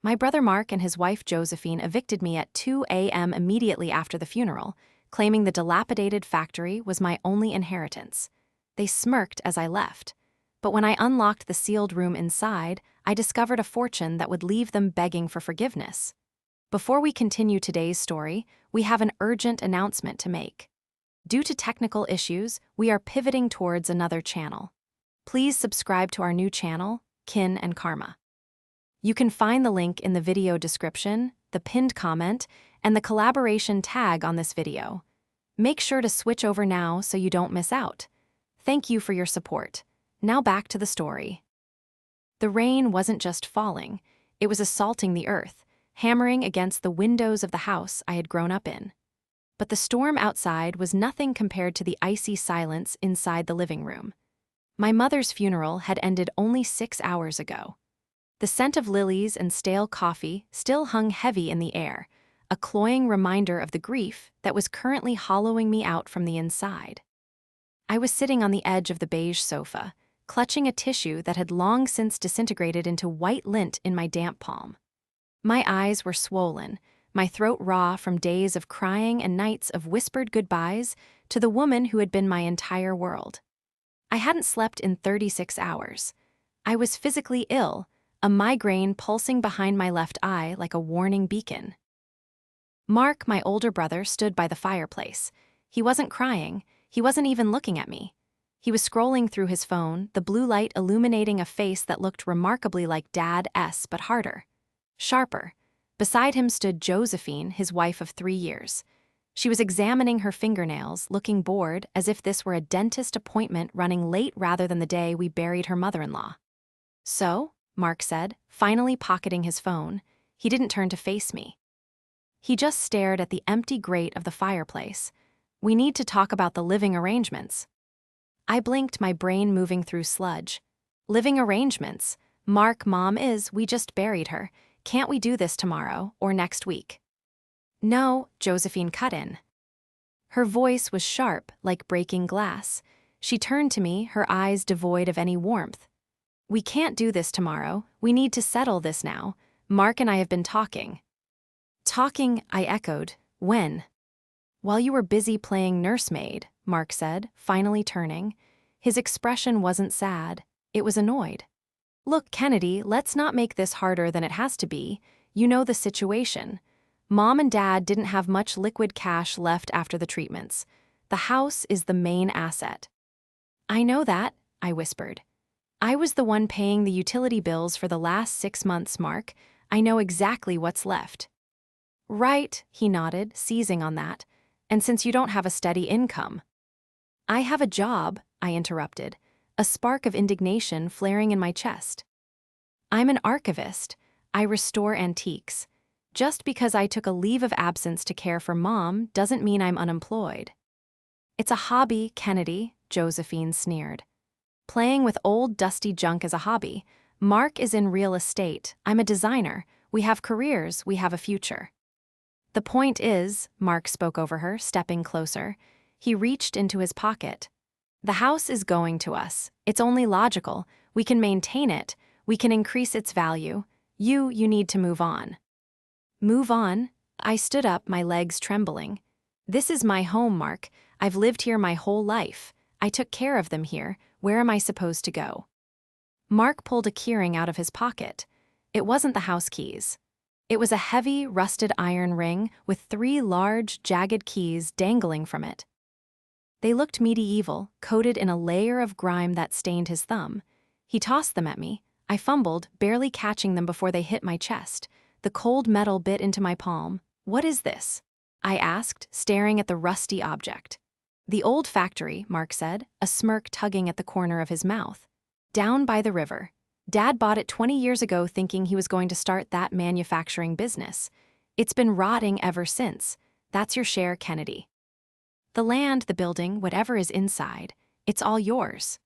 My brother Mark and his wife Josephine evicted me at 2 a.m. immediately after the funeral, claiming the dilapidated factory was my only inheritance. They smirked as I left. But when I unlocked the sealed room inside, I discovered a fortune that would leave them begging for forgiveness. Before we continue today's story, we have an urgent announcement to make. Due to technical issues, we are pivoting towards another channel. Please subscribe to our new channel, Kin and Karma. You can find the link in the video description, the pinned comment, and the collaboration tag on this video. Make sure to switch over now so you don't miss out. Thank you for your support. Now back to the story. The rain wasn't just falling, it was assaulting the earth, hammering against the windows of the house I had grown up in. But the storm outside was nothing compared to the icy silence inside the living room. My mother's funeral had ended only 6 hours ago. The scent of lilies and stale coffee still hung heavy in the air, a cloying reminder of the grief that was currently hollowing me out from the inside. I was sitting on the edge of the beige sofa, clutching a tissue that had long since disintegrated into white lint in my damp palm. My eyes were swollen, my throat raw from days of crying and nights of whispered goodbyes to the woman who had been my entire world. I hadn't slept in 36 hours. I was physically ill, a migraine pulsing behind my left eye like a warning beacon. Mark, my older brother, stood by the fireplace. He wasn't crying, he wasn't even looking at me. He was scrolling through his phone, the blue light illuminating a face that looked remarkably like Dad's but harder. Sharper. Beside him stood Josephine, his wife of 3 years. She was examining her fingernails, looking bored, as if this were a dentist appointment running late rather than the day we buried her mother-in-law. "So?" Mark said, finally pocketing his phone. He didn't turn to face me. He just stared at the empty grate of the fireplace. "We need to talk about the living arrangements." I blinked, my brain moving through sludge. "Living arrangements? Mark, we just buried her. Can't we do this tomorrow or next week?" "No," Josephine cut in. Her voice was sharp, like breaking glass. She turned to me, her eyes devoid of any warmth. "We can't do this tomorrow. We need to settle this now. Mark and I have been talking." "Talking," I echoed. "When?" "While you were busy playing nursemaid," Mark said, finally turning. His expression wasn't sad, it was annoyed. "Look, Kennedy, let's not make this harder than it has to be. You know the situation. Mom and Dad didn't have much liquid cash left after the treatments. The house is the main asset." "I know that," I whispered. "I was the one paying the utility bills for the last 6 months, Mark. I know exactly what's left." "Right," he nodded, seizing on that. "And since you don't have a steady income." "I have a job," I interrupted, a spark of indignation flaring in my chest. "I'm an archivist. I restore antiques. Just because I took a leave of absence to care for Mom doesn't mean I'm unemployed." "It's a hobby, Kennedy," Josephine sneered. "Playing with old dusty junk is a hobby. Mark is in real estate. I'm a designer. We have careers, we have a future." "The point is," Mark spoke over her, stepping closer. He reached into his pocket. "The house is going to us. It's only logical. We can maintain it. We can increase its value. You need to move on." "Move on?" I stood up, my legs trembling. "This is my home, Mark. I've lived here my whole life. I took care of them here. Where am I supposed to go?" Mark pulled a keyring out of his pocket. It wasn't the house keys. It was a heavy, rusted iron ring with 3 large, jagged keys dangling from it. They looked medieval, coated in a layer of grime that stained his thumb. He tossed them at me. I fumbled, barely catching them before they hit my chest. The cold metal bit into my palm. "What is this?" I asked, staring at the rusty object. "The old factory," Mark said, a smirk tugging at the corner of his mouth. "Down by the river. Dad bought it 20 years ago thinking he was going to start that manufacturing business. It's been rotting ever since. That's your share, Kennedy. The land, the building, whatever is inside, it's all yours."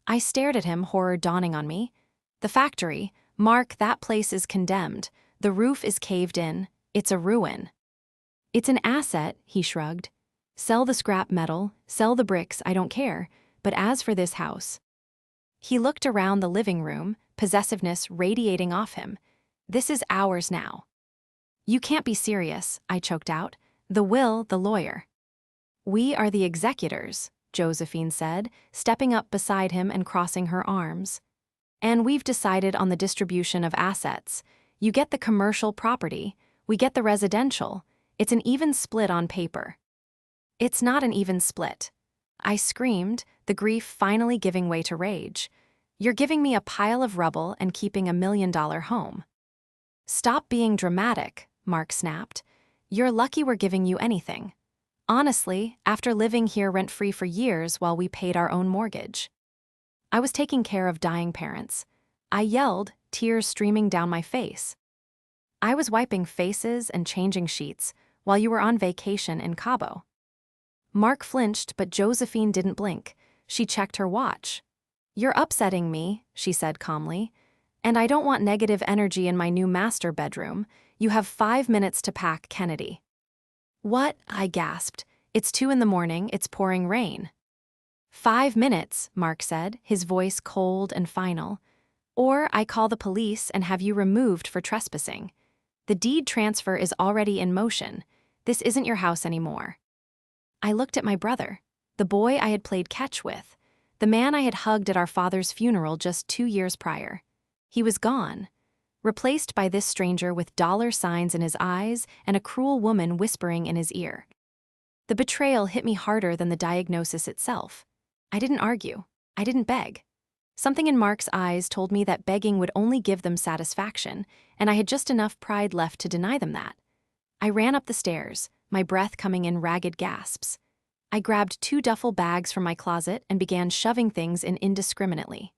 I stared at him, horror dawning on me. "The factory, Mark, that place is condemned. The roof is caved in. It's a ruin." "It's an asset," he shrugged. "Sell the scrap metal, sell the bricks, I don't care. But as for this house..." He looked around the living room, possessiveness radiating off him. This is ours now. You can't be serious, I choked out. The will, the lawyer. We are the executors, Josephine said, stepping up beside him and crossing her arms. And we've decided on the distribution of assets. You get the commercial property, we get the residential. It's an even split on paper. It's not an even split. I screamed, the grief finally giving way to rage. You're giving me a pile of rubble and keeping $1 million home. Stop being dramatic, Mark snapped. You're lucky we're giving you anything. Honestly, after living here rent-free for years while we paid our own mortgage. I was taking care of dying parents. I yelled, tears streaming down my face. I was wiping faces and changing sheets while you were on vacation in Cabo. Mark flinched, but Josephine didn't blink. She checked her watch. You're upsetting me, she said calmly. And I don't want negative energy in my new master bedroom. You have 5 minutes to pack, Kennedy. What? I gasped. It's 2 a.m, it's pouring rain. 5 minutes, Mark said, his voice cold and final. Or I call the police and have you removed for trespassing. The deed transfer is already in motion. This isn't your house anymore. I looked at my brother, the boy I had played catch with, the man I had hugged at our father's funeral just 2 years prior. He was gone, replaced by this stranger with dollar signs in his eyes and a cruel woman whispering in his ear. The betrayal hit me harder than the diagnosis itself. I didn't argue. I didn't beg. Something in Mark's eyes told me that begging would only give them satisfaction, and I had just enough pride left to deny them that. I ran up the stairs, my breath coming in ragged gasps. I grabbed 2 duffel bags from my closet and began shoving things in indiscriminately.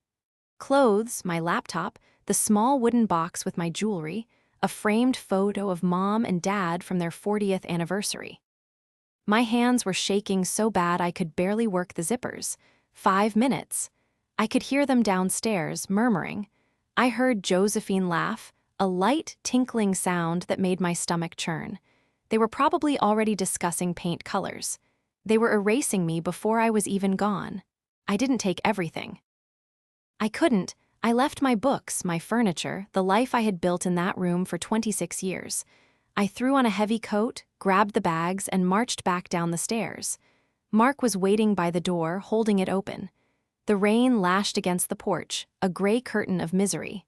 Clothes, my laptop, the small wooden box with my jewelry, a framed photo of Mom and Dad from their 40th anniversary. My hands were shaking so bad I could barely work the zippers. 5 minutes. I could hear them downstairs, murmuring. I heard Josephine laugh, a light, tinkling sound that made my stomach churn. They were probably already discussing paint colors. They were erasing me before I was even gone. I didn't take everything. I couldn't. I left my books, my furniture, the life I had built in that room for 26 years. I threw on a heavy coat, grabbed the bags, and marched back down the stairs. Mark was waiting by the door, holding it open. The rain lashed against the porch, a gray curtain of misery.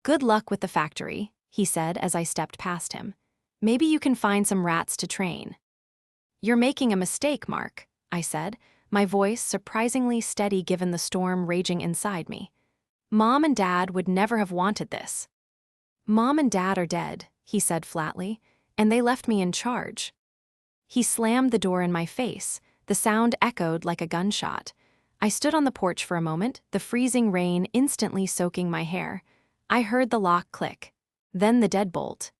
Good luck with the factory, he said as I stepped past him. Maybe you can find some rats to train. You're making a mistake, Mark, I said, my voice surprisingly steady given the storm raging inside me. Mom and Dad would never have wanted this. Mom and Dad are dead, he said flatly, and they left me in charge. He slammed the door in my face. The sound echoed like a gunshot. I stood on the porch for a moment, the freezing rain instantly soaking my hair. I heard the lock click, then the deadbolt,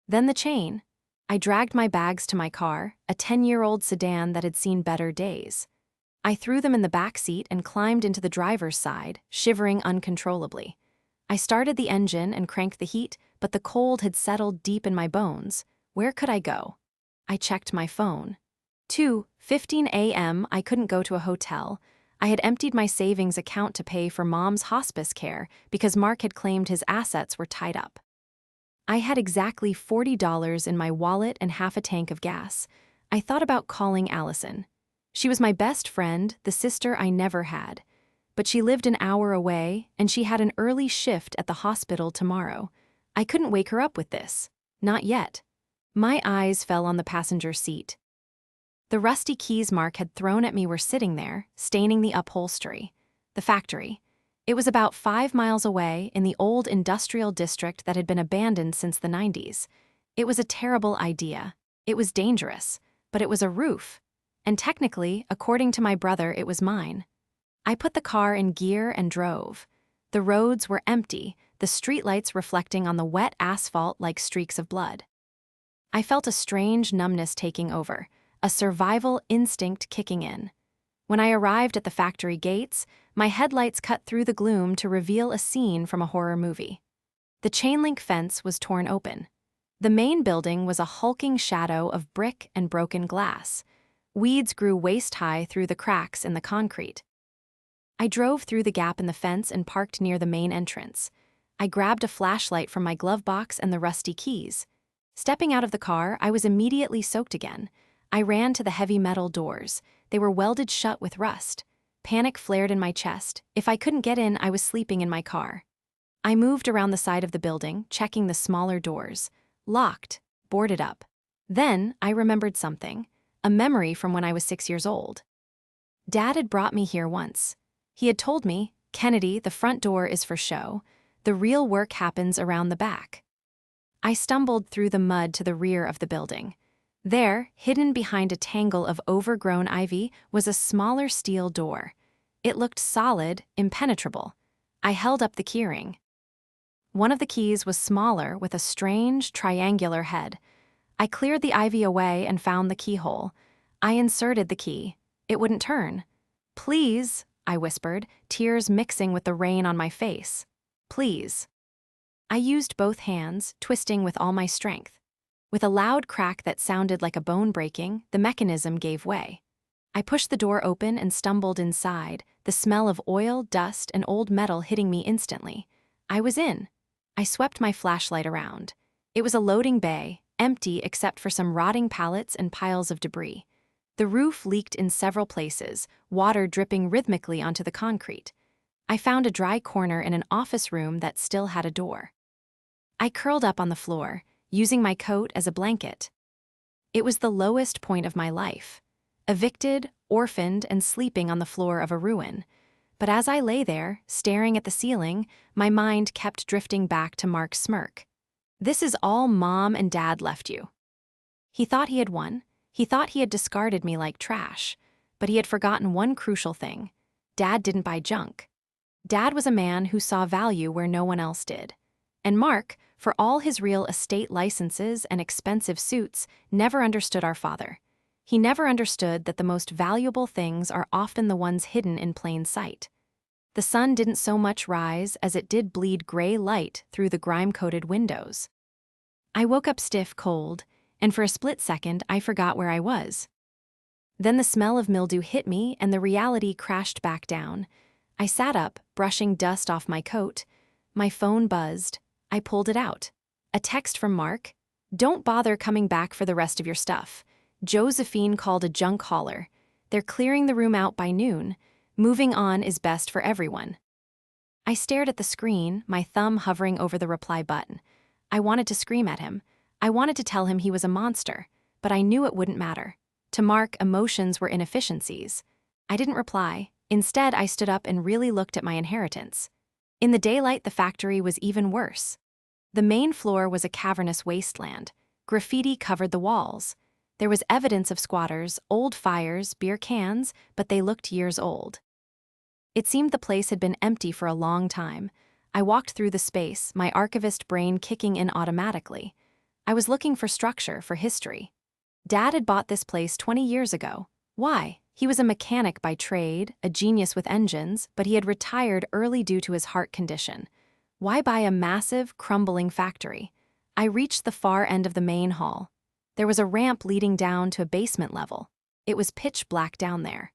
then the chain. I dragged my bags to my car, a 10-year-old sedan that had seen better days. I threw them in the back seat and climbed into the driver's side, shivering uncontrollably. I started the engine and cranked the heat, but the cold had settled deep in my bones. Where could I go? I checked my phone. 2:15 a.m. I couldn't go to a hotel. I had emptied my savings account to pay for Mom's hospice care because Mark had claimed his assets were tied up. I had exactly $40 in my wallet and half a tank of gas. I thought about calling Allison. She was my best friend, the sister I never had. But she lived an hour away, and she had an early shift at the hospital tomorrow. I couldn't wake her up with this. Not yet. My eyes fell on the passenger seat. The rusty keys Mark had thrown at me were sitting there, staining the upholstery. The factory. It was about 5 miles away in the old industrial district that had been abandoned since the 90s. It was a terrible idea. It was dangerous. But it was a roof. And technically, according to my brother, it was mine. I put the car in gear and drove. The roads were empty, the streetlights reflecting on the wet asphalt like streaks of blood. I felt a strange numbness taking over, a survival instinct kicking in. When I arrived at the factory gates, my headlights cut through the gloom to reveal a scene from a horror movie. The chain-link fence was torn open. The main building was a hulking shadow of brick and broken glass. Weeds grew waist-high through the cracks in the concrete. I drove through the gap in the fence and parked near the main entrance. I grabbed a flashlight from my glove box and the rusty keys. Stepping out of the car, I was immediately soaked again. I ran to the heavy metal doors. They were welded shut with rust. Panic flared in my chest. If I couldn't get in, I was sleeping in my car. I moved around the side of the building, checking the smaller doors. Locked, boarded up. Then I remembered something, a memory from when I was 6 years old. Dad had brought me here once. He had told me, "Kennedy, the front door is for show. The real work happens around the back." I stumbled through the mud to the rear of the building. There, hidden behind a tangle of overgrown ivy, was a smaller steel door. It looked solid, impenetrable. I held up the keyring. One of the keys was smaller, with a strange, triangular head. I cleared the ivy away and found the keyhole. I inserted the key. It wouldn't turn. "Please," I whispered, tears mixing with the rain on my face. "Please." I used both hands, twisting with all my strength. With a loud crack that sounded like a bone breaking, the mechanism gave way. I pushed the door open and stumbled inside, the smell of oil, dust, and old metal hitting me instantly. I was in. I swept my flashlight around. It was a loading bay, empty except for some rotting pallets and piles of debris. The roof leaked in several places, water dripping rhythmically onto the concrete. I found a dry corner in an office room that still had a door. I curled up on the floor, using my coat as a blanket. It was the lowest point of my life. Evicted, orphaned, and sleeping on the floor of a ruin. But as I lay there, staring at the ceiling, my mind kept drifting back to Mark's smirk. "This is all Mom and Dad left you." He thought he had won. He thought he had discarded me like trash. But he had forgotten one crucial thing. Dad didn't buy junk. Dad was a man who saw value where no one else did. And Mark, for all his real estate licenses and expensive suits, never understood our father. He never understood that the most valuable things are often the ones hidden in plain sight. The sun didn't so much rise as it did bleed gray light through the grime-coated windows. I woke up stiff, cold, and for a split second I forgot where I was. Then the smell of mildew hit me and the reality crashed back down. I sat up, brushing dust off my coat. My phone buzzed. I pulled it out. A text from Mark. "Don't bother coming back for the rest of your stuff. Josephine called a junk hauler. They're clearing the room out by noon. Moving on is best for everyone." I stared at the screen, my thumb hovering over the reply button. I wanted to scream at him. I wanted to tell him he was a monster, but I knew it wouldn't matter. To Mark, emotions were inefficiencies. I didn't reply. Instead, I stood up and really looked at my inheritance. In the daylight, the factory was even worse. The main floor was a cavernous wasteland. Graffiti covered the walls. There was evidence of squatters, old fires, beer cans, but they looked years old. It seemed the place had been empty for a long time. I walked through the space, my archivist brain kicking in automatically. I was looking for structure, for history. Dad had bought this place 20 years ago. Why? He was a mechanic by trade, a genius with engines, but he had retired early due to his heart condition. Why buy a massive, crumbling factory? I reached the far end of the main hall. There was a ramp leading down to a basement level. It was pitch black down there.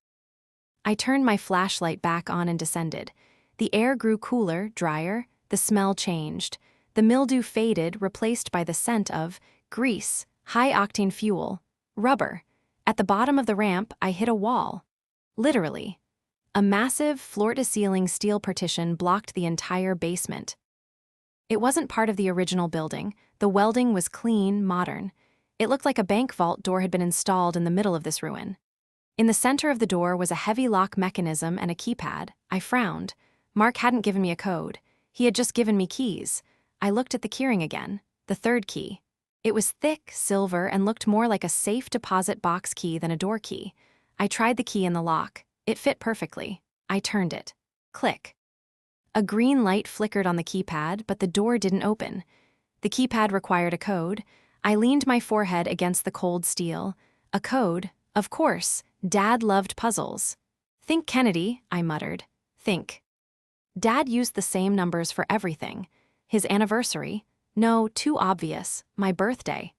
I turned my flashlight back on and descended. The air grew cooler, drier. The smell changed. The mildew faded, replaced by the scent of grease, high-octane fuel, rubber. At the bottom of the ramp, I hit a wall. Literally. A massive, floor-to-ceiling steel partition blocked the entire basement. It wasn't part of the original building. The welding was clean, modern. It looked like a bank vault door had been installed in the middle of this ruin. In the center of the door was a heavy lock mechanism and a keypad. I frowned. Mark hadn't given me a code. He had just given me keys. I looked at the keyring again, the third key. It was thick, silver, and looked more like a safe deposit box key than a door key. I tried the key in the lock. It fit perfectly. I turned it. Click. A green light flickered on the keypad, but the door didn't open. The keypad required a code. I leaned my forehead against the cold steel. A code? Of course. Dad loved puzzles. "Think Kennedy," I muttered. "Think." Dad used the same numbers for everything. His anniversary? No, too obvious. My birthday.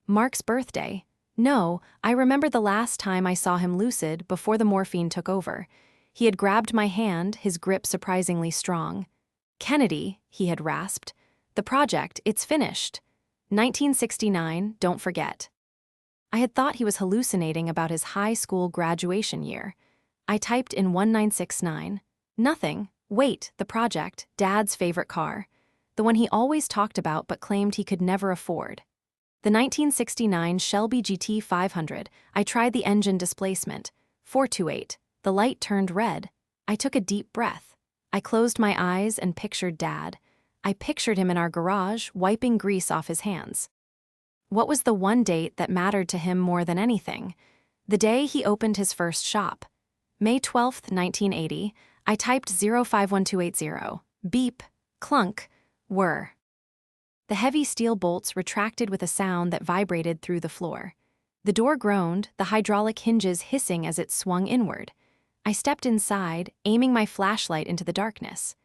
Mark's birthday? No, I remembered the last time I saw him lucid before the morphine took over. He had grabbed my hand, his grip surprisingly strong. "Kennedy," he had rasped. "The project, it's finished. 1969, don't forget." I had thought he was hallucinating about his high school graduation year. I typed in 1969. Nothing. Wait, the project, Dad's favorite car. The one he always talked about but claimed he could never afford. The 1969 Shelby GT 500. I tried the engine displacement. 428. The light turned red. I took a deep breath. I closed my eyes and pictured Dad. I pictured him in our garage, wiping grease off his hands. What was the one date that mattered to him more than anything? The day he opened his first shop. May 12, 1980, I typed 051280. Beep, clunk, whir. The heavy steel bolts retracted with a sound that vibrated through the floor. The door groaned, the hydraulic hinges hissing as it swung inward. I stepped inside, aiming my flashlight into the darkness.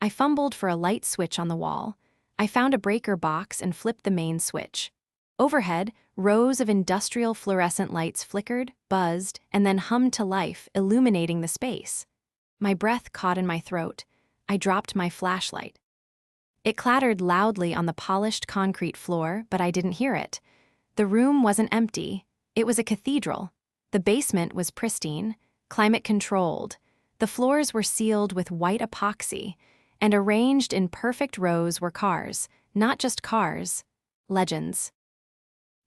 I fumbled for a light switch on the wall. I found a breaker box and flipped the main switch. Overhead, rows of industrial fluorescent lights flickered, buzzed, and then hummed to life, illuminating the space. My breath caught in my throat. I dropped my flashlight. It clattered loudly on the polished concrete floor, but I didn't hear it. The room wasn't empty. It was a cathedral. The basement was pristine, climate-controlled. The floors were sealed with white epoxy, and arranged in perfect rows were cars, not just cars, legends.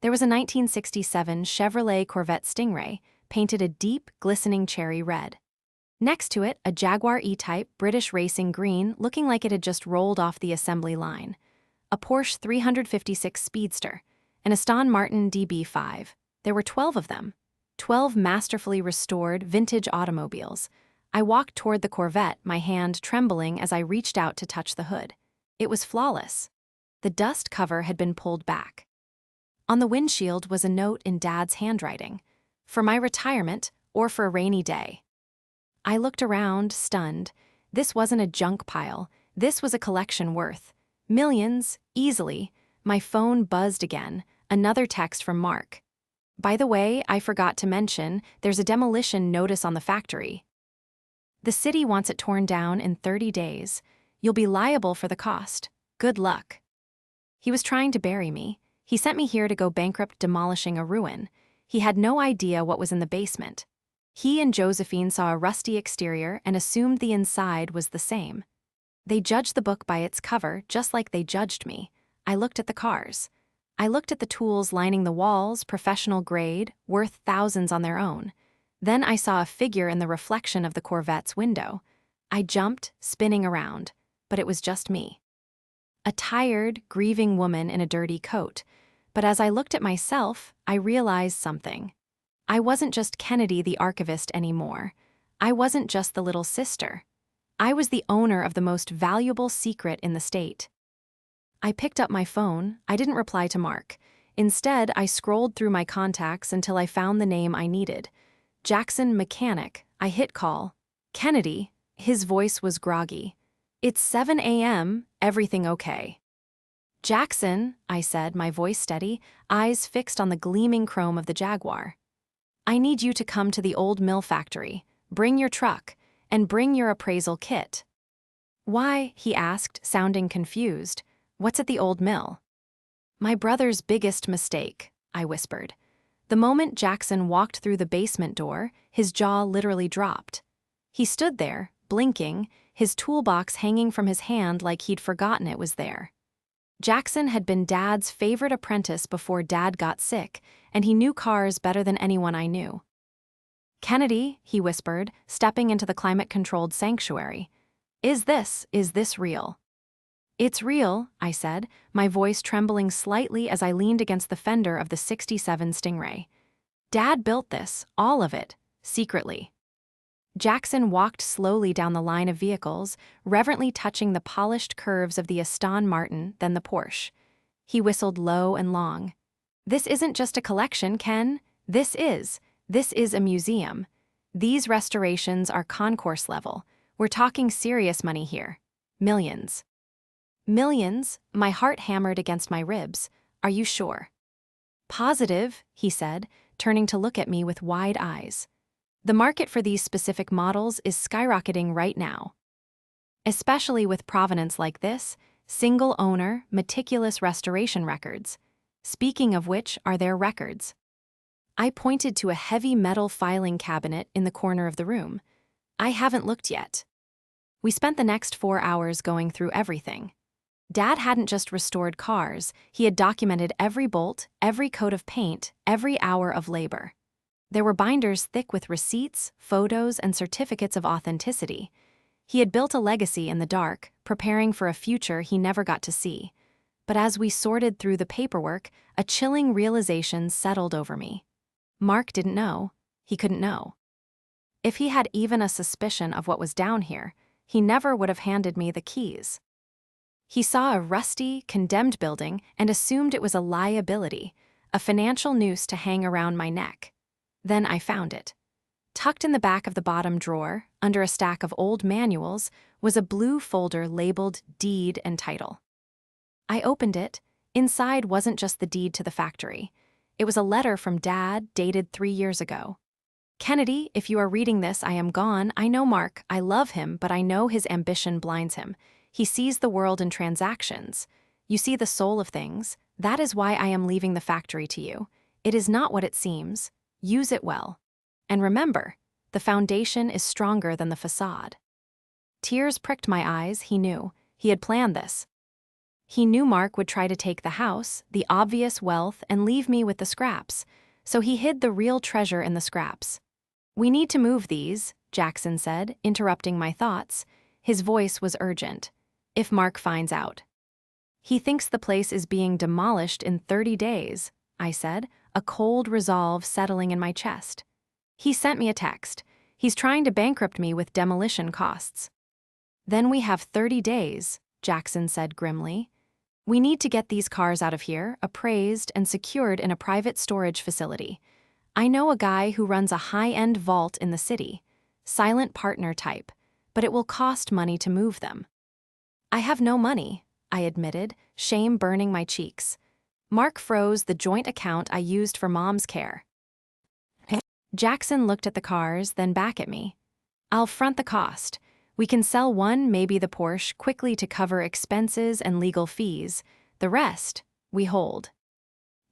There was a 1967 Chevrolet Corvette Stingray, painted a deep, glistening cherry red. Next to it, a Jaguar E-Type British Racing Green looking like it had just rolled off the assembly line. A Porsche 356 Speedster, an Aston Martin DB5. There were 12 of them. 12 masterfully restored, vintage automobiles. I walked toward the Corvette, my hand trembling as I reached out to touch the hood. It was flawless. The dust cover had been pulled back. On the windshield was a note in Dad's handwriting. "For my retirement, or for a rainy day." I looked around, stunned. This wasn't a junk pile. This was a collection worth millions, easily. My phone buzzed again, another text from Mark. "By the way, I forgot to mention, there's a demolition notice on the factory. The city wants it torn down in 30 days. You'll be liable for the cost. Good luck." He was trying to bury me. He sent me here to go bankrupt demolishing a ruin. He had no idea what was in the basement. He and Josephine saw a rusty exterior and assumed the inside was the same. They judged the book by its cover, just like they judged me. I looked at the cars. I looked at the tools lining the walls, professional grade, worth thousands on their own. Then I saw a figure in the reflection of the Corvette's window. I jumped, spinning around, but it was just me. A tired, grieving woman in a dirty coat. But as I looked at myself, I realized something. I wasn't just Kennedy the archivist anymore. I wasn't just the little sister. I was the owner of the most valuable secret in the state. I picked up my phone. I didn't reply to Mark. Instead, I scrolled through my contacts until I found the name I needed. Jackson Mechanic. I hit call. "Kennedy." His voice was groggy. "It's 7 a.m., everything okay?" "Jackson," I said, my voice steady, eyes fixed on the gleaming chrome of the Jaguar. "I need you to come to the old mill factory. Bring your truck, and bring your appraisal kit." "Why?" he asked, sounding confused. "What's at the old mill?" "My brother's biggest mistake," I whispered. The moment Jackson walked through the basement door, his jaw literally dropped. He stood there, blinking, his toolbox hanging from his hand like he'd forgotten it was there. Jackson had been Dad's favorite apprentice before Dad got sick, and he knew cars better than anyone I knew. "Kennedy," he whispered, stepping into the climate-controlled sanctuary. Is this real?" "It's real," I said, my voice trembling slightly as I leaned against the fender of the '67 Stingray. "Dad built this, all of it, secretly." Jackson walked slowly down the line of vehicles, reverently touching the polished curves of the Aston Martin, then the Porsche. He whistled low and long. "This isn't just a collection, Ken. This is a museum. These restorations are concourse level. We're talking serious money here. Millions." "Millions?" My heart hammered against my ribs. "Are you sure?" "Positive," he said, turning to look at me with wide eyes. "The market for these specific models is skyrocketing right now." especially with provenance like this, single owner, meticulous restoration records. Speaking of which, are there records? I pointed to a heavy metal filing cabinet in the corner of the room. I haven't looked yet. We spent the next 4 hours going through everything. Dad hadn't just restored cars, he had documented every bolt, every coat of paint, every hour of labor. There were binders thick with receipts, photos, and certificates of authenticity. He had built a legacy in the dark, preparing for a future he never got to see. But as we sorted through the paperwork, a chilling realization settled over me. Mark didn't know. He couldn't know. If he had even a suspicion of what was down here, he never would have handed me the keys. He saw a rusty, condemned building and assumed it was a liability, a financial noose to hang around my neck. Then I found it. Tucked in the back of the bottom drawer, under a stack of old manuals, was a blue folder labeled Deed and Title. I opened it. Inside wasn't just the deed to the factory. It was a letter from Dad dated 3 years ago. Kennedy, if you are reading this, I am gone. I know Mark. I love him, but I know his ambition blinds him. He sees the world in transactions. You see the soul of things. That is why I am leaving the factory to you. It is not what it seems. Use it well. And remember, the foundation is stronger than the facade. Tears pricked my eyes. He knew. He had planned this. He knew Mark would try to take the house, the obvious wealth, and leave me with the scraps. So he hid the real treasure in the scraps. We need to move these, Jackson said, interrupting my thoughts. His voice was urgent. If Mark finds out. He thinks the place is being demolished in 30 days, I said, a cold resolve settling in my chest. He sent me a text. He's trying to bankrupt me with demolition costs. Then we have 30 days, Jackson said grimly. We need to get these cars out of here, appraised and secured in a private storage facility. I know a guy who runs a high-end vault in the city, silent partner type, but it will cost money to move them. I have no money, I admitted, shame burning my cheeks. Mark froze the joint account I used for Mom's care. Jackson looked at the cars, then back at me. I'll front the cost. We can sell one, maybe the Porsche, quickly to cover expenses and legal fees. The rest, we hold.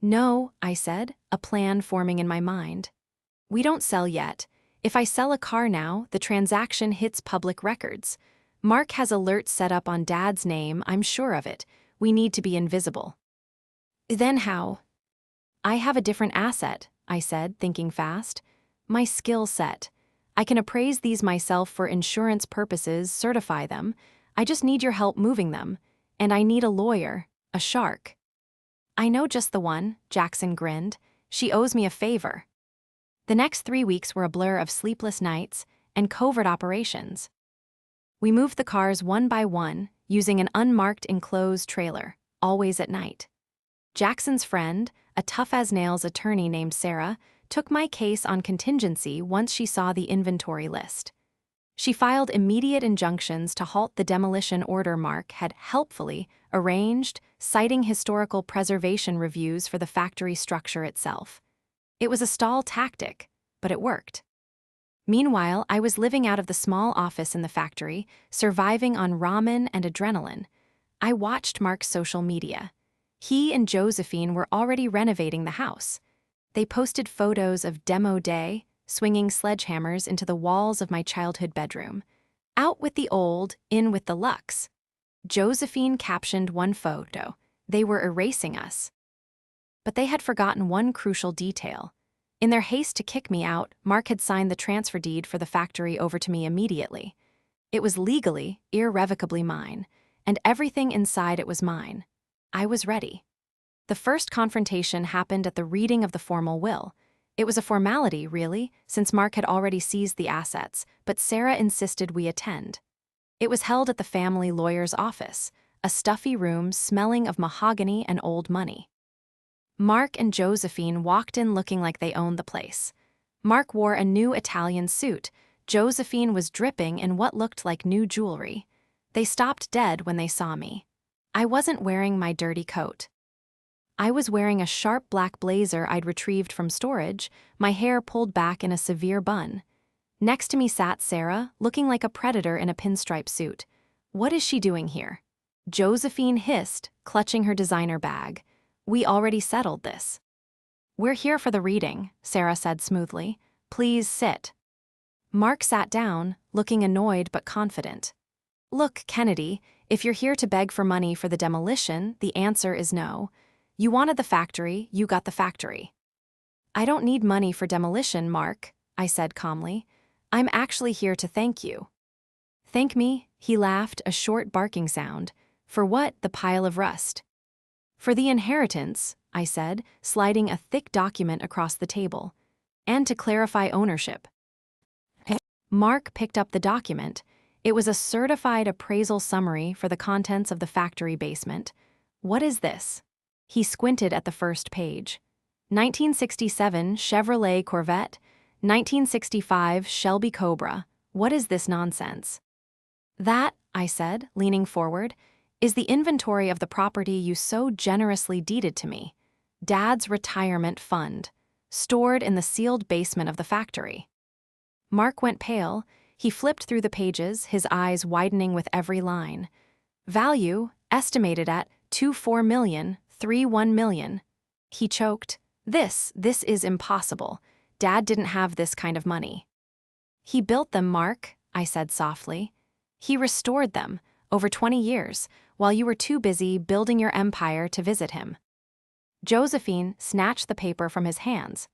No, I said, a plan forming in my mind. We don't sell yet. If I sell a car now, the transaction hits public records. Mark has alerts set up on Dad's name, I'm sure of it. We need to be invisible. Then how? I have a different asset, I said, thinking fast. My skill set. I can appraise these myself for insurance purposes, certify them. I just need your help moving them. And I need a lawyer, a shark. I know just the one, Jackson grinned. She owes me a favor. The next 3 weeks were a blur of sleepless nights and covert operations. We moved the cars one by one, using an unmarked enclosed trailer, always at night. Jackson's friend, a tough-as-nails attorney named Sarah, took my case on contingency once she saw the inventory list. She filed immediate injunctions to halt the demolition order Mark had helpfully arranged, citing historical preservation reviews for the factory structure itself. It was a stall tactic, but it worked. Meanwhile, I was living out of the small office in the factory, surviving on ramen and adrenaline. I watched Mark's social media. He and Josephine were already renovating the house. They posted photos of demo day, swinging sledgehammers into the walls of my childhood bedroom. Out with the old, in with the luxe. Josephine captioned one photo. They were erasing us. But they had forgotten one crucial detail. In their haste to kick me out, Mark had signed the transfer deed for the factory over to me immediately. It was legally, irrevocably mine, and everything inside it was mine. I was ready. The first confrontation happened at the reading of the formal will. It was a formality, really, since Mark had already seized the assets, but Sarah insisted we attend. It was held at the family lawyer's office, a stuffy room smelling of mahogany and old money. Mark and Josephine walked in looking like they owned the place. Mark wore a new Italian suit. Josephine was dripping in what looked like new jewelry. They stopped dead when they saw me. I wasn't wearing my dirty coat. I was wearing a sharp black blazer I'd retrieved from storage, my hair pulled back in a severe bun. Next to me sat Sarah, looking like a predator in a pinstripe suit. What is she doing here? Josephine hissed, clutching her designer bag. We already settled this. We're here for the reading, Sarah said smoothly. Please sit. Mark sat down, looking annoyed but confident. Look, Kennedy, if you're here to beg for money for the demolition, the answer is no. You wanted the factory, you got the factory. I don't need money for demolition, Mark, I said calmly. I'm actually here to thank you. Thank me, he laughed, a short barking sound. For what, the pile of rust? For the inheritance, I said, sliding a thick document across the table. And to clarify ownership. Mark picked up the document. It was a certified appraisal summary for the contents of the factory basement. What is this? He squinted at the first page. 1967 Chevrolet Corvette, 1965 Shelby Cobra. What is this nonsense? That, I said, leaning forward, is the inventory of the property you so generously deeded to me. Dad's retirement fund, stored in the sealed basement of the factory. Mark went pale. He flipped through the pages, his eyes widening with every line. Value, estimated at $24 million, $31 million. He choked. This is impossible. Dad didn't have this kind of money. He built them, Mark, I said softly. He restored them, over 20 years, while you were too busy building your empire to visit him. Josephine snatched the paper from his hands.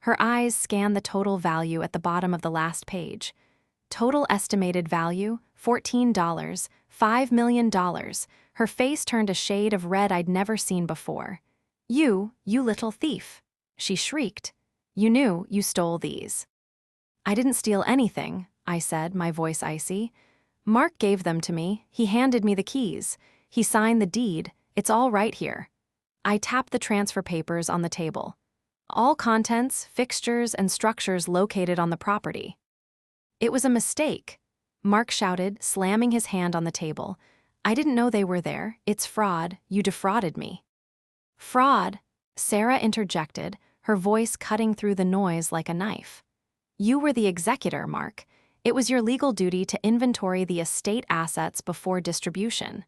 Her eyes scanned the total value at the bottom of the last page. Total estimated value, $14, $5 million. Her face turned a shade of red I'd never seen before. You little thief, she shrieked. You knew you stole these. I didn't steal anything, I said, my voice icy. Mark gave them to me. He handed me the keys. He signed the deed. It's all right here. I tapped the transfer papers on the table. All contents, fixtures, and structures located on the property. It was a mistake, Mark shouted, slamming his hand on the table. I didn't know they were there. It's fraud. You defrauded me. Fraud, Sarah interjected, her voice cutting through the noise like a knife. You were the executor, Mark. It was your legal duty to inventory the estate assets before distribution.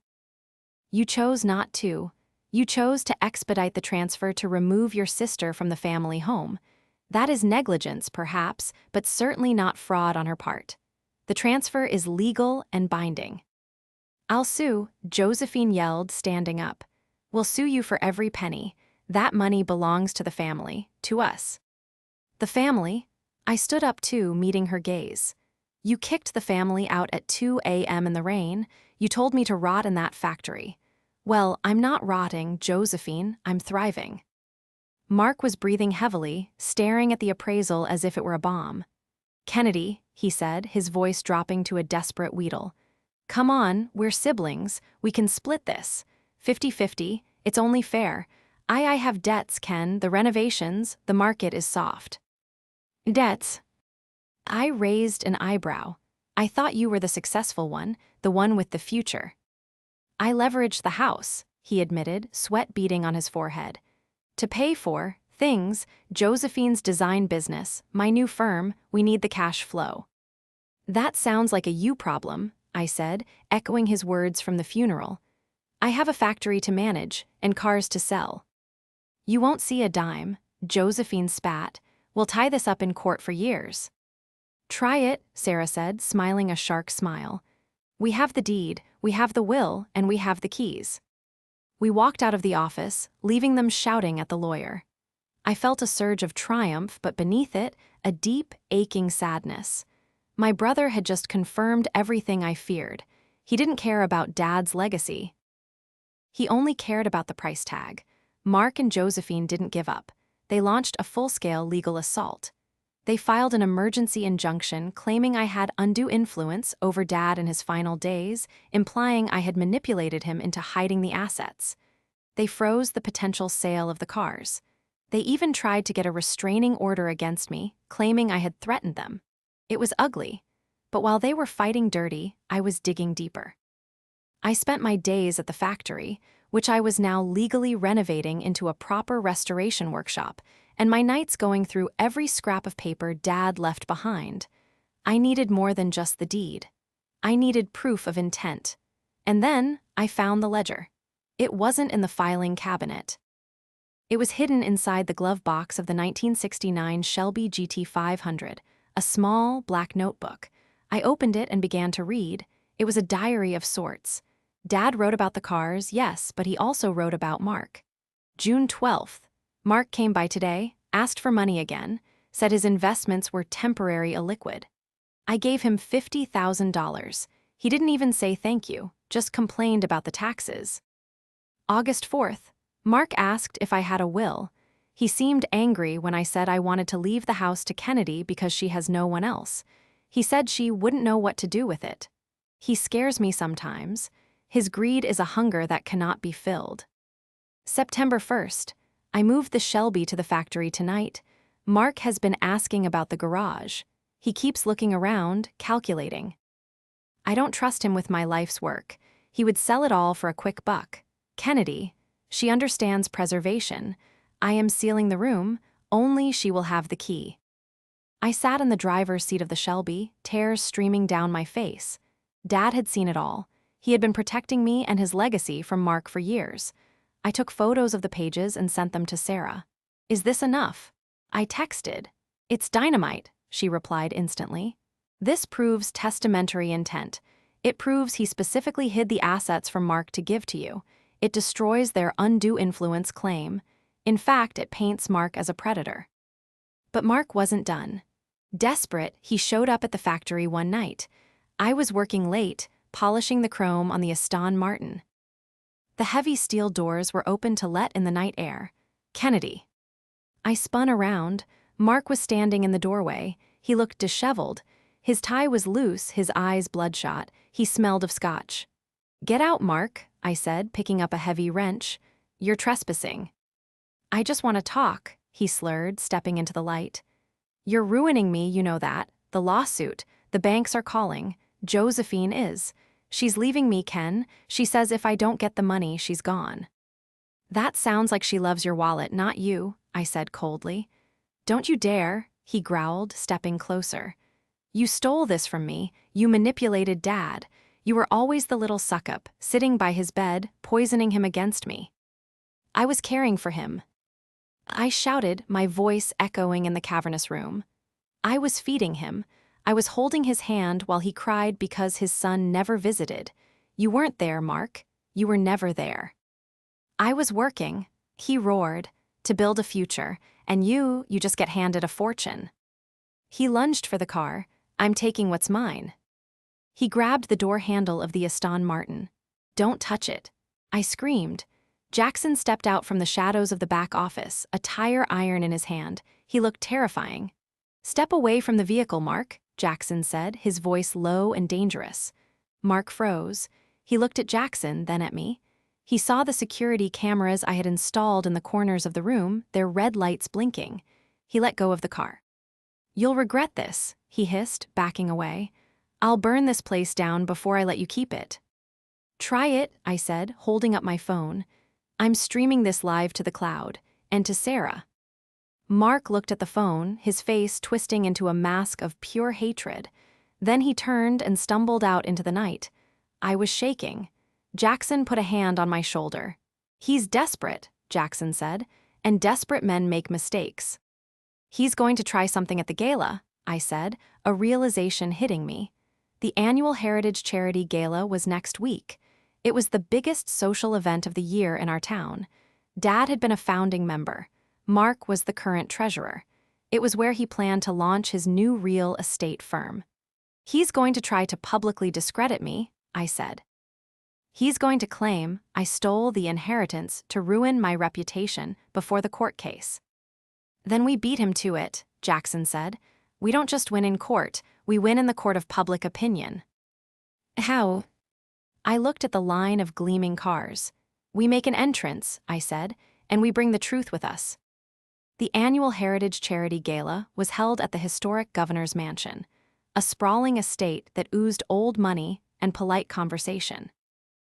You chose not to. You chose to expedite the transfer to remove your sister from the family home. That is negligence, perhaps, but certainly not fraud on her part. The transfer is legal and binding. I'll sue, Josephine yelled, standing up. We'll sue you for every penny. That money belongs to the family, to us. The family? I stood up too, meeting her gaze. You kicked the family out at 2 a.m. in the rain. You told me to rot in that factory. Well, I'm not rotting, Josephine, I'm thriving. Mark was breathing heavily, staring at the appraisal as if it were a bomb. Kennedy, he said, his voice dropping to a desperate wheedle. Come on, we're siblings. We can split this. 50-50, it's only fair. I have debts, Ken, the renovations, the market is soft. Debts? I raised an eyebrow. I thought you were the successful one, the one with the future. I leveraged the house, he admitted, sweat beading on his forehead. To pay for things, Josephine's design business, my new firm, we need the cash flow. That sounds like a you problem, I said, echoing his words from the funeral. I have a factory to manage and cars to sell. You won't see a dime, Josephine spat. We'll tie this up in court for years. Try it, Sarah said, smiling a shark smile. We have the deed, we have the will, and we have the keys. We walked out of the office, leaving them shouting at the lawyer. I felt a surge of triumph, but beneath it, a deep, aching sadness. My brother had just confirmed everything I feared. He didn't care about Dad's legacy. He only cared about the price tag. Mark and Josephine didn't give up. They launched a full-scale legal assault. They filed an emergency injunction claiming I had undue influence over Dad in his final days, implying I had manipulated him into hiding the assets. They froze the potential sale of the cars. They even tried to get a restraining order against me, claiming I had threatened them. It was ugly, but while they were fighting dirty, I was digging deeper. I spent my days at the factory, which I was now legally renovating into a proper restoration workshop, and my nights going through every scrap of paper Dad left behind. I needed more than just the deed. I needed proof of intent. And then I found the ledger. It wasn't in the filing cabinet. It was hidden inside the glove box of the 1969 Shelby GT500, a small, black notebook. I opened it and began to read. It was a diary of sorts. Dad wrote about the cars, yes, but he also wrote about Mark. June 12th. Mark came by today, asked for money again, said his investments were temporary illiquid. I gave him $50,000. He didn't even say thank you, just complained about the taxes. August 4th. Mark asked if I had a will. He seemed angry when I said I wanted to leave the house to Kennedy because she has no one else. He said she wouldn't know what to do with it. He scares me sometimes. His greed is a hunger that cannot be filled. September 1st. I moved the Shelby to the factory tonight. Mark has been asking about the garage. He keeps looking around, calculating. I don't trust him with my life's work. He would sell it all for a quick buck. Kennedy, she understands preservation. I am sealing the room, only she will have the key. I sat in the driver's seat of the Shelby, tears streaming down my face. Dad had seen it all. He had been protecting me and his legacy from Mark for years. I took photos of the pages and sent them to Sarah. Is this enough? I texted. It's dynamite, she replied instantly. This proves testamentary intent. It proves he specifically hid the assets from Mark to give to you. It destroys their undue influence claim. In fact, it paints Mark as a predator. But Mark wasn't done. Desperate, he showed up at the factory one night. I was working late, polishing the chrome on the Aston Martin. The heavy steel doors were open to let in the night air. Kennedy. I spun around. Mark was standing in the doorway. He looked disheveled. His tie was loose, his eyes bloodshot. He smelled of scotch. Get out, Mark, I said, picking up a heavy wrench. You're trespassing. I just want to talk, he slurred, stepping into the light. You're ruining me, you know that. The lawsuit. The banks are calling. Josephine is. She's leaving me, Ken. She says if I don't get the money, she's gone. That sounds like she loves your wallet, not you, I said coldly. Don't you dare, he growled, stepping closer. You stole this from me. You manipulated Dad. You were always the little suck-up, sitting by his bed, poisoning him against me. I was caring for him. I shouted, my voice echoing in the cavernous room. I was feeding him. I was holding his hand while he cried because his son never visited. You weren't there, Mark. You were never there. I was working, he roared, to build a future, and you just get handed a fortune. He lunged for the car. I'm taking what's mine. He grabbed the door handle of the Aston Martin. Don't touch it. I screamed. Jackson stepped out from the shadows of the back office, a tire iron in his hand. He looked terrifying. Step away from the vehicle, Mark, Jackson said, his voice low and dangerous. Mark froze. He looked at Jackson, then at me. He saw the security cameras I had installed in the corners of the room, their red lights blinking. He let go of the car. You'll regret this, he hissed, backing away. I'll burn this place down before I let you keep it. Try it, I said, holding up my phone. I'm streaming this live to the cloud, and to Sarah. Mark looked at the phone, his face twisting into a mask of pure hatred. Then he turned and stumbled out into the night. I was shaking. Jackson put a hand on my shoulder. He's desperate, Jackson said, and desperate men make mistakes. He's going to try something at the gala, I said, a realization hitting me. The annual Heritage Charity Gala was next week. It was the biggest social event of the year in our town. Dad had been a founding member. Mark was the current treasurer. It was where he planned to launch his new real estate firm. He's going to try to publicly discredit me, I said. He's going to claim I stole the inheritance to ruin my reputation before the court case. Then we beat him to it, Jackson said. We don't just win in court, we win in the court of public opinion. How? I looked at the line of gleaming cars. We make an entrance, I said, and we bring the truth with us. The annual Heritage Charity Gala was held at the historic Governor's Mansion, a sprawling estate that oozed old money and polite conversation.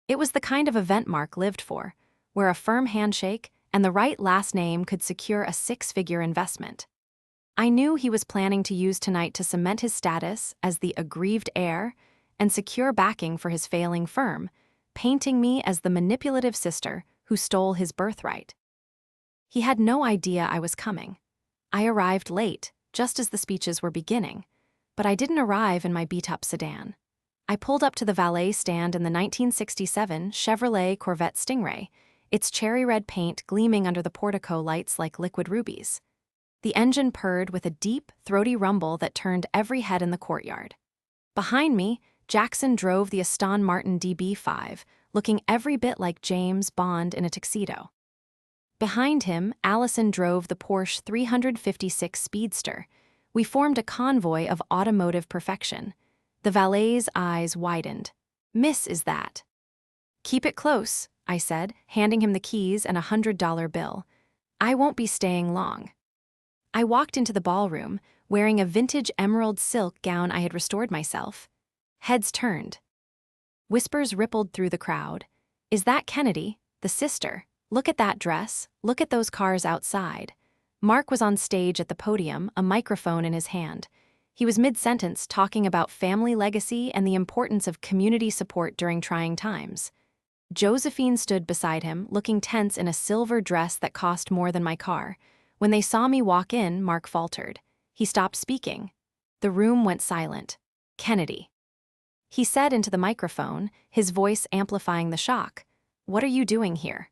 It was the kind of event Mark lived for, where a firm handshake and the right last name could secure a six-figure investment. I knew he was planning to use tonight to cement his status as the aggrieved heir, and secure backing for his failing firm, painting me as the manipulative sister who stole his birthright. He had no idea I was coming. I arrived late, just as the speeches were beginning, but I didn't arrive in my beat-up sedan. I pulled up to the valet stand in the 1967 Chevrolet Corvette Stingray, its cherry red paint gleaming under the portico lights like liquid rubies. The engine purred with a deep, throaty rumble that turned every head in the courtyard. Behind me, Jackson drove the Aston Martin DB5, looking every bit like James Bond in a tuxedo. Behind him, Allison drove the Porsche 356 Speedster. We formed a convoy of automotive perfection. The valet's eyes widened. "Miss, is that?" "Keep it close," I said, handing him the keys and a $100 bill. "I won't be staying long." I walked into the ballroom, wearing a vintage emerald silk gown I had restored myself. Heads turned. Whispers rippled through the crowd. "Is that Kennedy, the sister? Look at that dress, look at those cars outside." Mark was on stage at the podium, a microphone in his hand. He was mid-sentence talking about family legacy and the importance of community support during trying times. Josephine stood beside him, looking tense in a silver dress that cost more than my car. When they saw me walk in, Mark faltered. He stopped speaking. The room went silent. "Kennedy," he said into the microphone, his voice amplifying the shock. "What are you doing here?"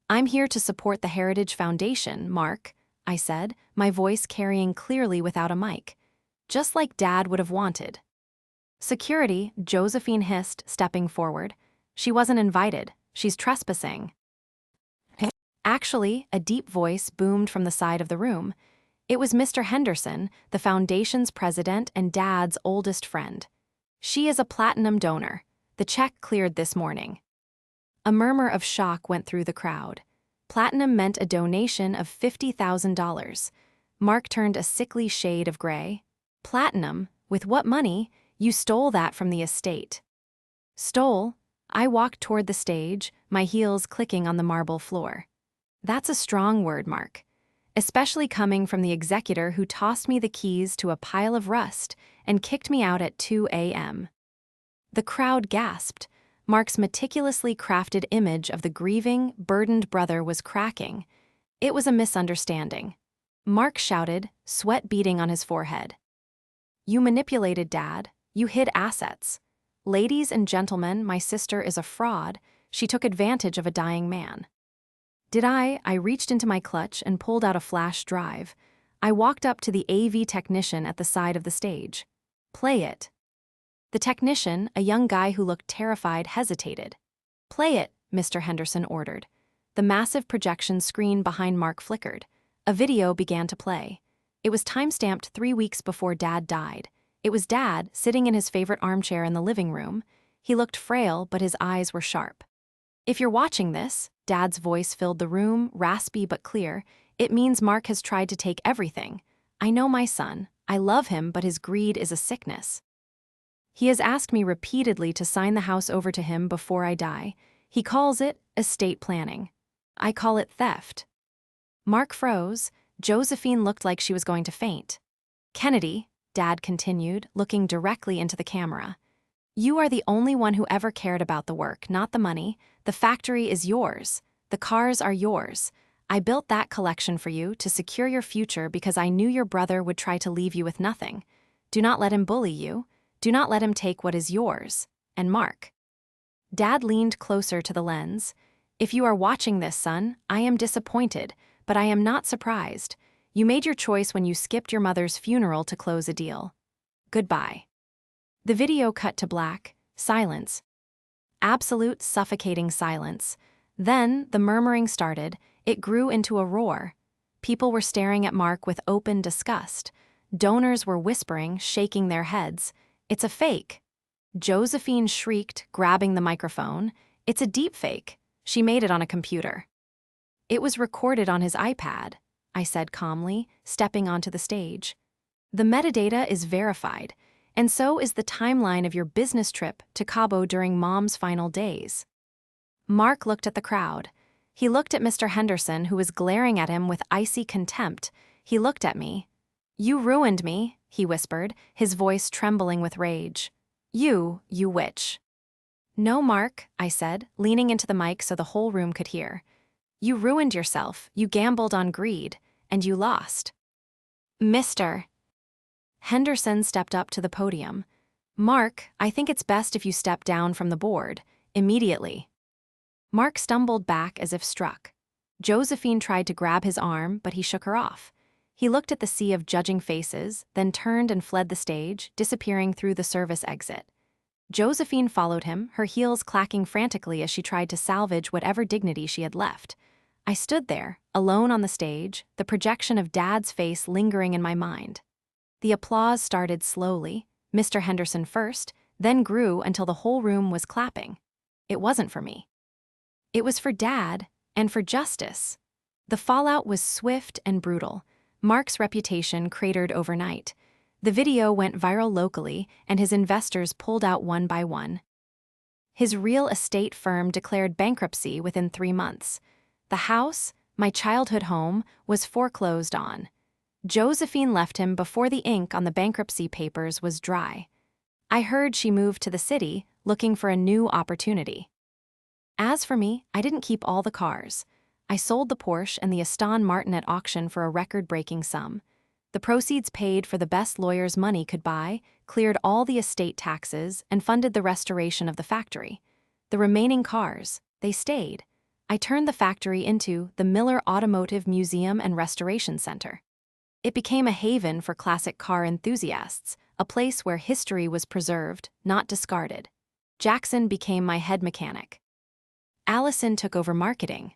"I'm here to support the Heritage Foundation, Mark," I said, my voice carrying clearly without a mic. Just like Dad would have wanted. "Security," Josephine hissed, stepping forward. "She wasn't invited. She's trespassing." Actually, a deep voice boomed from the side of the room. It was Mr. Henderson, the Foundation's president and Dad's oldest friend. "She is a platinum donor. The check cleared this morning." A murmur of shock went through the crowd. Platinum meant a donation of $50,000. Mark turned a sickly shade of gray. "Platinum? With what money? You stole that from the estate." "Stole?" I walked toward the stage, my heels clicking on the marble floor. "That's a strong word, Mark. Especially coming from the executor who tossed me the keys to a pile of rust and kicked me out at 2 a.m. The crowd gasped. Mark's meticulously crafted image of the grieving, burdened brother was cracking. It was a misunderstanding. Mark shouted, sweat beading on his forehead. "You manipulated Dad. You hid assets. Ladies and gentlemen, my sister is a fraud. She took advantage of a dying man." Did I reached into my clutch and pulled out a flash drive. I walked up to the AV technician at the side of the stage. "Play it." The technician, a young guy who looked terrified, hesitated. "Play it," Mr. Henderson ordered. The massive projection screen behind Mark flickered. A video began to play. It was time-stamped 3 weeks before Dad died. It was Dad, sitting in his favorite armchair in the living room. He looked frail, but his eyes were sharp. "If you're watching this," Dad's voice filled the room, raspy but clear, "it means Mark has tried to take everything. I know my son. I love him, but his greed is a sickness. He has asked me repeatedly to sign the house over to him before I die. He calls it estate planning. I call it theft." Mark froze. Josephine looked like she was going to faint. "Kennedy," Dad continued, looking directly into the camera, "you are the only one who ever cared about the work, not the money. The factory is yours. The cars are yours. I built that collection for you to secure your future because I knew your brother would try to leave you with nothing. Do not let him bully you. Do not let him take what is yours. And Mark." Dad leaned closer to the lens. "If you are watching this, son, I am disappointed, but I am not surprised. You made your choice when you skipped your mother's funeral to close a deal. Goodbye." The video cut to black, silence. Absolute suffocating silence. Then the murmuring started. It grew into a roar. People were staring at Mark with open disgust. Donors were whispering, shaking their heads. "It's a fake." Josephine shrieked, grabbing the microphone. "It's a deep fake. She made it on a computer." "It was recorded on his iPad," I said calmly, stepping onto the stage. "The metadata is verified, and so is the timeline of your business trip to Cabo during Mom's final days." Mark looked at the crowd. He looked at Mr. Henderson, who was glaring at him with icy contempt. He looked at me. "You ruined me," he whispered, his voice trembling with rage. You witch. No, Mark, I said, leaning into the mic so the whole room could hear. You ruined yourself, you gambled on greed, and you lost. Mr. Henderson stepped up to the podium. Mark, I think it's best if you step down from the board, immediately. Mark stumbled back as if struck. Josephine tried to grab his arm, but he shook her off. He looked at the sea of judging faces, then turned and fled the stage, disappearing through the service exit. Josephine followed him, her heels clacking frantically as she tried to salvage whatever dignity she had left. I stood there, alone on the stage, the projection of Dad's face lingering in my mind. The applause started slowly, Mr. Henderson first, then grew until the whole room was clapping. It wasn't for me. It was for Dad, and for justice. The fallout was swift and brutal. Mark's reputation cratered overnight. The video went viral locally, and his investors pulled out one by one. His real estate firm declared bankruptcy within 3 months. The house, my childhood home, was foreclosed on. Josephine left him before the ink on the bankruptcy papers was dry. I heard she moved to the city, looking for a new opportunity. As for me, I didn't keep all the cars. I sold the Porsche and the Aston Martin at auction for a record-breaking sum. The proceeds paid for the best lawyers money could buy, cleared all the estate taxes, and funded the restoration of the factory. The remaining cars, they stayed. I turned the factory into the Miller Automotive Museum and Restoration Center. It became a haven for classic car enthusiasts, a place where history was preserved, not discarded. Jackson became my head mechanic. Allison took over marketing.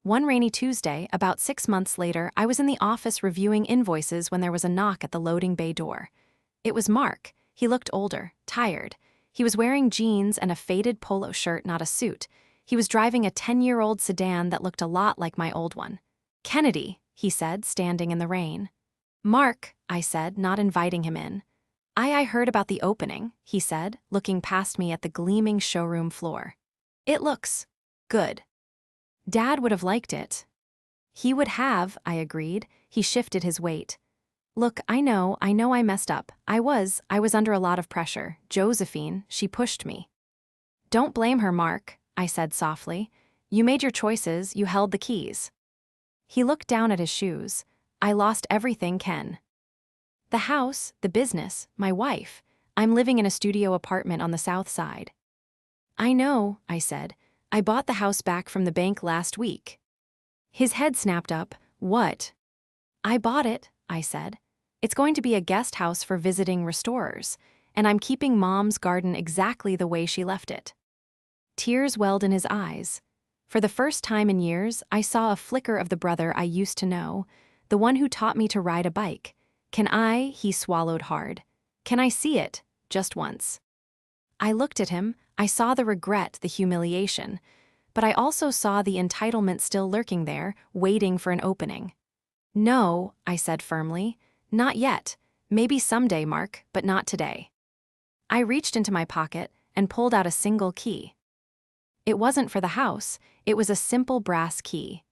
One rainy Tuesday, about 6 months later, I was in the office reviewing invoices when there was a knock at the loading bay door. It was Mark. He looked older, tired. He was wearing jeans and a faded polo shirt, not a suit. He was driving a 10-year-old sedan that looked a lot like my old one. Kennedy, he said, standing in the rain. Mark, I said, not inviting him in. I heard about the opening, he said, looking past me at the gleaming showroom floor. It looks good. Dad would have liked it. He would have, I agreed. He shifted his weight. Look, I know I messed up. I was under a lot of pressure. Josephine, she pushed me. Don't blame her, Mark, I said softly. You made your choices, you held the keys. He looked down at his shoes. I lost everything, Ken. The house, the business, my wife. I'm living in a studio apartment on the south side. I know, I said. I bought the house back from the bank last week. His head snapped up. What? I bought it, I said. It's going to be a guest house for visiting restorers, and I'm keeping Mom's garden exactly the way she left it. Tears welled in his eyes. For the first time in years, I saw a flicker of the brother I used to know, the one who taught me to ride a bike. He swallowed hard. Can I see it, just once? I looked at him. I saw the regret, the humiliation, but I also saw the entitlement still lurking there, waiting for an opening. No, I said firmly. Not yet. Maybe someday, Mark, but not today. I reached into my pocket and pulled out a single key. It wasn't for the house, it was a simple brass key.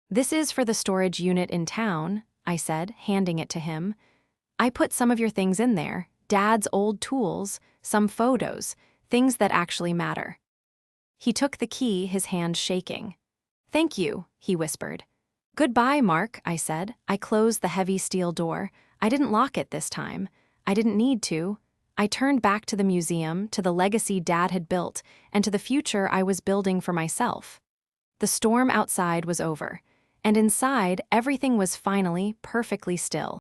This is for the storage unit in town, I said, handing it to him. I put some of your things in there, Dad's old tools, some photos, things that actually matter. He took the key, his hand shaking. Thank you, he whispered. Goodbye, Mark, I said. I closed the heavy steel door. I didn't lock it this time. I didn't need to. I turned back to the museum, to the legacy Dad had built, and to the future I was building for myself. The storm outside was over, and inside everything was finally perfectly still.